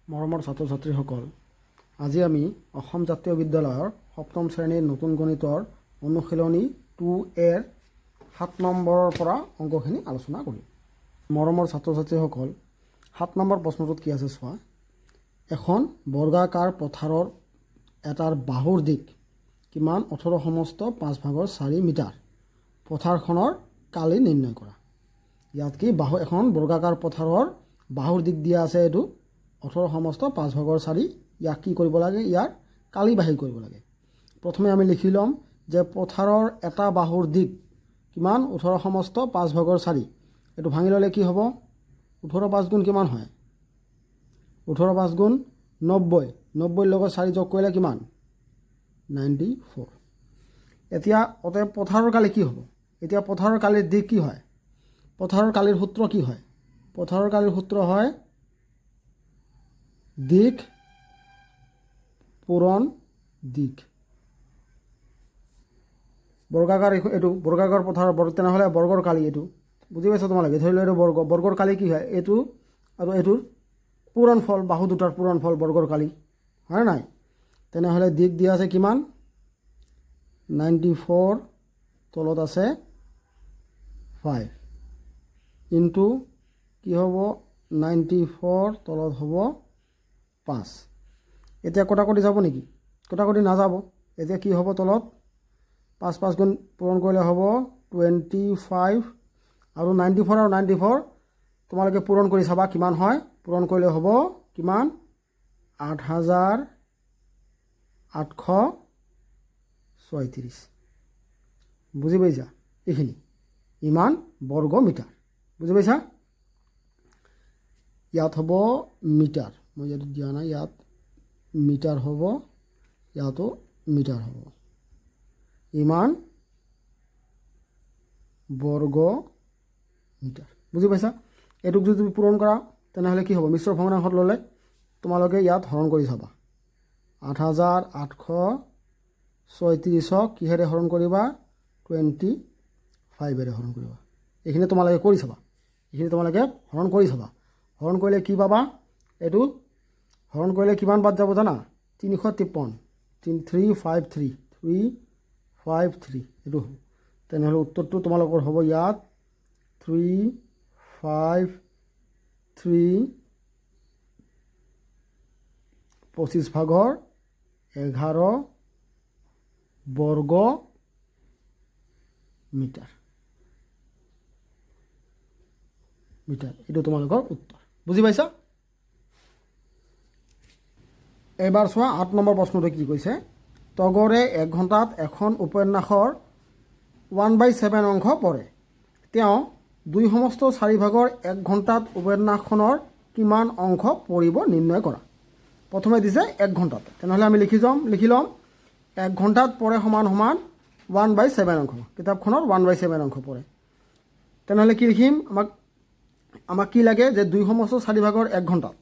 মৰমৰ ছাত্ৰ ছাত্ৰীসকল, আজি আমি অসম জাতীয় বিদ্যালয়ৰ সপ্তম শ্ৰেণীৰ নতুন গণিতৰ অনুশীলনী 2A ৰ 7 নম্বৰৰ পৰা অংকখিনি আলোচনা কৰিম। মৰমৰ ছাত্ৰ ছাত্ৰীসকল, 7 নম্বৰ প্ৰশ্নটোত কি আছে চোৱা। এখন বৰ্গাকাৰ পথাৰৰ এটাৰ বাহুৰ দিক কিমান 18 সমস্ত 5/4 মিটাৰ। পথাৰখনৰ কালি নিৰ্ণয় কৰা। ইয়াত কি এখন বৰ্গাকাৰ পথাৰৰ বাহুৰ দিক দিয়া আছে, এইটো 18 সমস্ত 5/4। ইয়াক কি কৰিব লাগে, ইয়াৰ কালি বাহিৰ কৰিব লাগে। প্ৰথমে আমি লিখি ল'ম যে পথাৰৰ এটা বাহুৰ দিক কিমান 18 সমস্ত 5/4। এইটো ভাঙি ল'লে কি হ'ব, 18 5 গুণ কিমান হয়, 18 5 গুণ 90। 90ৰ লগত 4 যোগ কৰিলে কিমান, 94। এতিয়া অতএব পথাৰৰ কালি কি হ'ব, এতিয়া পথাৰৰ কালিৰ দিক কি হয়, পথাৰৰ কালিৰ সূত্ৰ কি হয়, পথাৰৰ কালিৰ সূত্ৰ হয় দিক পূৰণ দিক। বৰ্গাকাৰ, এইটো বৰ্গাকাৰ পথাৰৰ তেনেহ'লে বৰ্গৰ কালি, এইটো বুজি পাইছা তোমালোকে। ধৰি লোৱা এইটো বৰ্গৰ কালি কি হয়, এইটো আৰু এইটোৰ পূৰণ ফল, বাহু দুটাৰ পূৰণ ফল বৰ্গৰ কালি, হয় নাই। তেনেহ'লে দিক দিয়া আছে কিমান 94, তলত আছে 5 ইনটু কি হ'ব 94, তলত হ'ব 5। এতিয়া কটাকটি যাব নেকি, কটাকটি নাযাব। এতিয়া কি হ'ব, তলত 5 5 গুণ পূৰণ কৰিলে হ'ব 25 আৰু 94 আৰু 94 তোমালোকে পূৰণ কৰি চাবা কিমান হয়। পূৰণ কৰিলে হ'ব কিমান 8,836। বুজি পাইছা, এইখিনি ইমান বৰ্গ মিটাৰ। বুজি পাইছা, ইয়াত হ'ব মিটাৰ, মই ইয়াত দিয়া নাই, ইয়াত মিটাৰ হ'ব, ইয়াতো মিটাৰ হ'ব। ইমান বৰ্গ মিটাৰ। বুজি পাইছা। এইটোক যদি তুমি পূৰণ কৰা তেনেহ'লে কি হ'ব, মিশ্ৰ ভগ্নাংশত ল'লে তোমালোকে ইয়াত হৰণ কৰি চাবা। 8,836ক কিহেৰে হৰণ কৰিবা, 25ৰে হৰণ কৰিবা। এইখিনি তোমালোকে কৰি চাবা, এইখিনি তোমালোকে হৰণ কৰি চাবা। হৰণ কৰিলে কি পাবা, এইটো হৰণ কৰিলে কিমান বাদ যাব জানা, 353, 353 এইটো হ'ব। তেনেহ'লে উত্তৰটো তোমালোকৰ হ'ব ইয়াত 353 25/11 বৰ্গ মিটাৰ। এইটো তোমালোকৰ উত্তৰ। বুজি পাইছা। এইবাৰ চোৱা 8 নম্বৰ প্ৰশ্নটো কি কৈছে। তগৰে 1 ঘণ্টাত এখন উপন্যাসৰ 1/7 অংশ পঢ়ে। তেওঁ 2/4 1 ঘণ্টাত উপন্যাসখনৰ কিমান অংশ পঢ়িব নিৰ্ণয় কৰা। প্ৰথমে দিছে 1 ঘণ্টাত, তেনেহ'লে আমি লিখি ল'ম 1 ঘণ্টাত পঢ়ে সমান 1/7 অংশ। কিতাপখনৰ 1/7 অংশ পঢ়ে। তেনেহ'লে কি লিখিম, আমাক কি লাগে যে 2/4 1 ঘণ্টাত।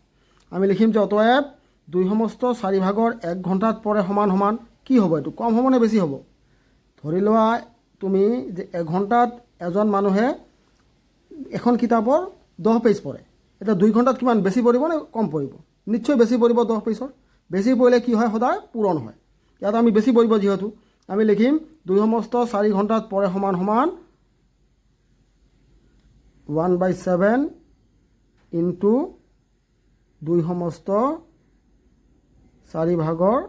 আমি লিখিম যে অতএব 2/4 1 ঘণ্টাত পঢ়ে সমান কি হ'ব, এইটো কম হ'ব নে বেছি হ'ব। ধৰি লোৱা তুমি যে 1 ঘণ্টাত এজন মানুহে এখন কিতাপৰ 10 পেজ পঢ়ে। এতিয়া 2 ঘণ্টাত কিমান বেছি পঢ়িব নে কম পঢ়িব, নিশ্চয় বেছি পঢ়িব। 10 পেজৰ বেছি পঢ়িলে কি হয়, সদায় পূৰণ হয়। ইয়াত আমি বেছি পঢ়িব, যিহেতু আমি লিখিম 2/4 ঘণ্টাত পঢ়ে সমান 1/7 ইনটু 2/4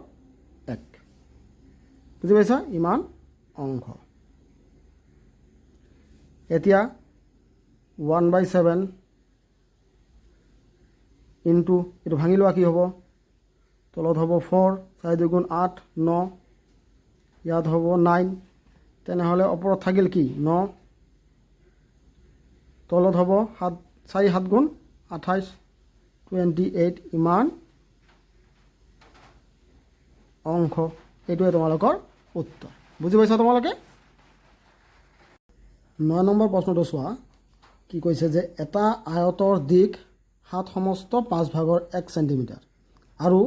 1। বুজি পাইছা, ইমান অংশ। এতিয়া 1/7 ইনটু এইটো ভাঙি লোৱা, কি হ'ব, তলত হ'ব 4, 4 2 গুণ 8, 9, ইয়াত হ'ব 9। তেনেহ'লে ওপৰত থাকিল কি 9, তলত হ'ব 7, 4 7 গুণ 28, 28 ইমান অংশ। এইটোৱে তোমালোকৰ উত্তৰ। বুজি পাইছা তোমালোকে। 9 নম্বৰ প্ৰশ্নটো চোৱা, কি কৈছে যে এটা আয়তৰ দিক 7/5 চেণ্টিমিটাৰ আৰু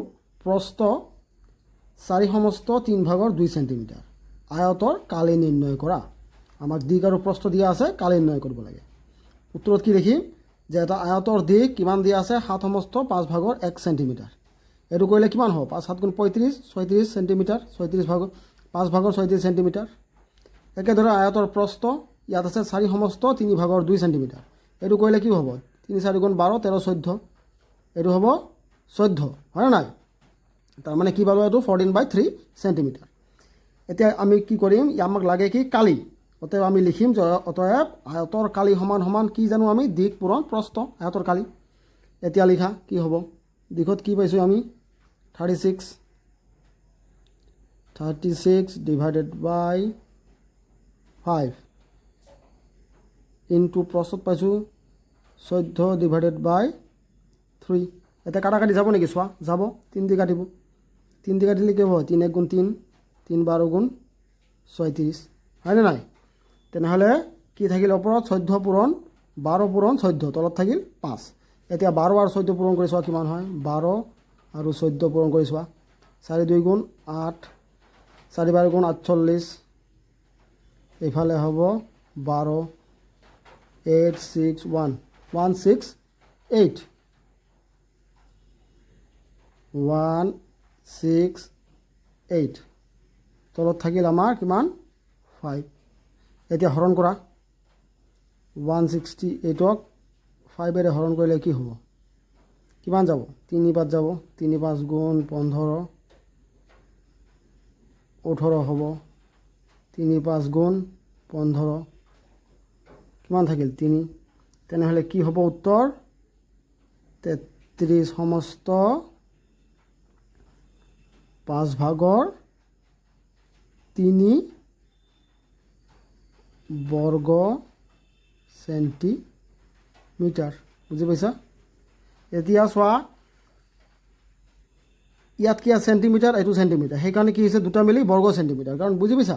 প্ৰস্থ 4/3 চেণ্টিমিটাৰ। আয়তৰ কালি নিৰ্ণয় কৰা। আমাক দিক আৰু প্ৰস্থ দিয়া আছে, কালি নিৰ্ণয় কৰিব লাগে। উত্তৰত কি লিখিম, যে এটা আয়তৰ দিশ কিমান দিয়া আছে 7/5 চেণ্টিমিটাৰ এইটো কৰিলে কিমান হ'ব 5 7 গুণ 35 চেণ্টিমিটাৰ 5/36 চেণ্টিমিটাৰ একেদৰে আয়তৰ প্ৰস্থ ইয়াত আছে 4/3 চেণ্টিমিটাৰ এইটো কৰিলে কি হ'ব 3 4 গুণ 12 13 14 এইটো হ'ব 14 হয় নাই তাৰমানে কি পালো এইটো 14/3 চেণ্টিমিটাৰ এতিয়া আমি কি কৰিম আমাক লাগে কি কালি অতএব আমি লিখিম যে অতএব আয়তৰ কালি সমান সমান কি জানো আমি দিক পূৰণ প্ৰস্থ আয়তৰ কালি এতিয়া লিখা কি হ'ব দিশত কি পাইছো আমি 36 divided by 5 into প্ৰস্থত পাইছো 14 divided by 3 এটা কাটাকাটি যাব নেকি চোৱা যাব 3 দি কাটিব 3 দি কাটিলে কি হ'ব 3 1 গুণ 3 3 12 গুণ 36 হয়নে নাই তেনেহ'লে কি থাকিল ওপৰত 14 পূৰণ 12 পূৰণ 14 তলত থাকিল 5 এতিয়া 12 আৰু 14 পূৰণ কৰি চোৱা কিমান হয় 12 আৰু 14 পূৰণ কৰি চোৱা 4 2 গুণ 8 4 12 গুণ 48 এইফালে হ'ব 12 8 6 1 1 6 8 1 6 8 তলত থাকিল আমাৰ কিমান 5 এতিয়া হৰণ কৰা 168ক 5 এৰে হৰণ কৰিলে কি হ'ব কিমান যাব 3 5 যাব 3 5 গুণ 15 18 হ'ব 3 5 গুণ 15 কিমান থাকিল 3 তেনেহ'লে কি হ'ব উত্তৰ 33 সমস্ত 5/3 বৰ্গ চেণ্টিমিটাৰ বুজি পাইছা এতিয়া চোৱা ইয়াত কি আছে চেণ্টিমিটাৰ এইটো চেণ্টিমিটাৰ সেইকাৰণে কি হৈছে দুটা মিলি বৰ্গ চেণ্টিমিটাৰ কাৰণ বুজি পাইছা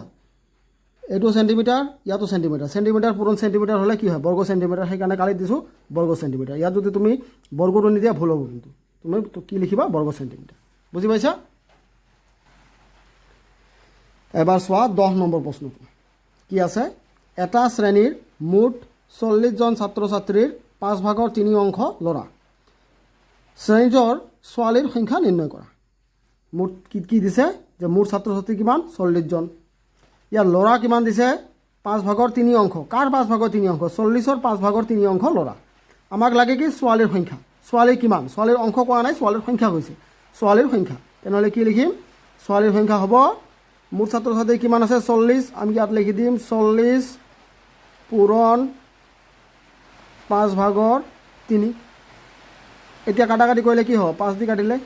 এইটো চেণ্টিমিটাৰ ইয়াতো চেণ্টিমিটাৰ পূৰণ চেণ্টিমিটাৰ হ'লে কি হয় বৰ্গ চেণ্টিমিটাৰ সেইকাৰণে কালি দিছোঁ বৰ্গ চেণ্টিমিটাৰ ইয়াত যদি তুমি বৰ্গটো নিদিয়া ভুল হ'ব কিন্তু তুমি কি লিখিবা বৰ্গ চেণ্টিমিটাৰ বুজি পাইছা এবাৰ চোৱা 10 নম্বৰ প্ৰশ্নটো কি আছে এটা শ্ৰেণীৰ মুঠ 40 জন ছাত্ৰ ছাত্ৰীৰ 5/3 অংশ ল'ৰা শ্ৰেণীটোৰ ছোৱালীৰ সংখ্যা নিৰ্ণয় কৰা মুঠ কি দিছে যে মুঠ ছাত্ৰ ছাত্ৰী কিমান 40 জন ইয়াৰ ল'ৰা কিমান দিছে 5/3 অংশ কাৰ 5/3 অংশ 40ৰ 5/3 অংশ ল'ৰা আমাক লাগে কি ছোৱালীৰ সংখ্যা ছোৱালী কিমান ছোৱালীৰ অংশ কোৱা নাই ছোৱালীৰ সংখ্যা কৈছে ছোৱালীৰ সংখ্যা তেনেহ'লে কি লিখিম ছোৱালীৰ সংখ্যা হ'ব মুঠ ছাত্ৰ ছাত্ৰী কিমান আছে 40 আমি ইয়াত লিখি দিম 40 পূৰণ 5/3 এতিয়া কাটাকাটি কৰিলে কি হ'ব 5 দি কাটিলে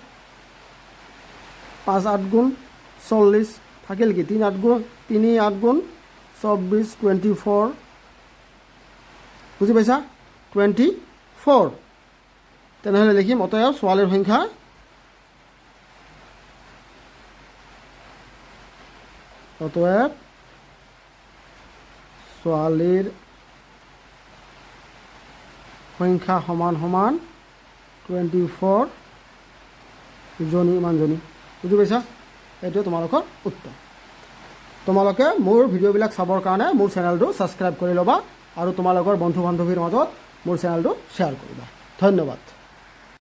5 8 গুণ 40 থাকিল কি 3 8 গুণ 24 24 বুজি পাইছা 24 তেনেহ'লে লিখিম অতএব ছোৱালীৰ সংখ্যা অতএব ছোৱালীৰ সংখ্যা সমান সমান 24 জনী ইমানজনী বুজি পাইছা এইটোৱে তোমালোকৰ উত্তৰ তোমালোকে মোৰ ভিডিঅ'বিলাক চাবৰ কাৰণে মোৰ চেনেলটো ছাবস্ক্ৰাইব কৰি ল'বা আৰু তোমালোকৰ বন্ধু বান্ধৱীৰ মাজত মোৰ চেনেলটো শ্বেয়াৰ কৰিবা ধন্যবাদ